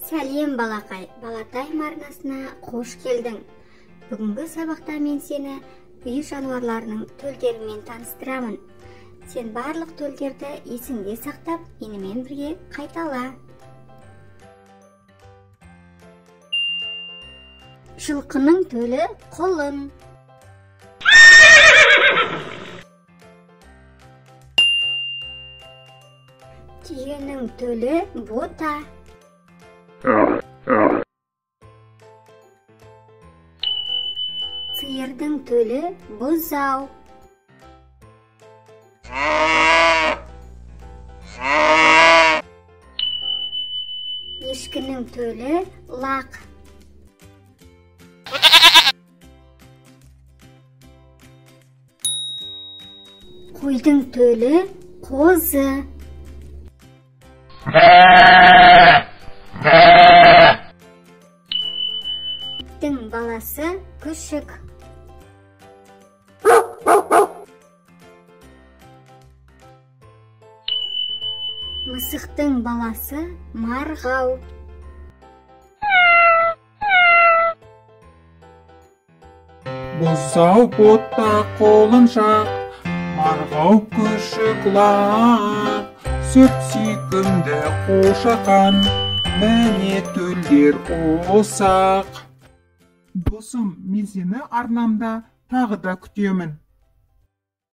Сәлем балақай, Балатайым арнасына қош келдің. Бүгінгі сабақта мен сені үй жануарларының төлдерімен таныстырамын. Сен барлық төлдерді есіңде сақтап, менімен бірге қайтала. Жылқының төлі құлын. Түйенің төлі бота. Сиырдың төлі бұзау. Ешкінің төлі лақ. Қойдың төлі қозы. Иттің баласы күшік. Мысықтың баласы марғау. Бұзау бота қолын жақ, марғау күшік лақ. Сүт сүйкімді қошақан, мәне төлдер осақ. Досым, мен сені арнамда тағы да күтемін.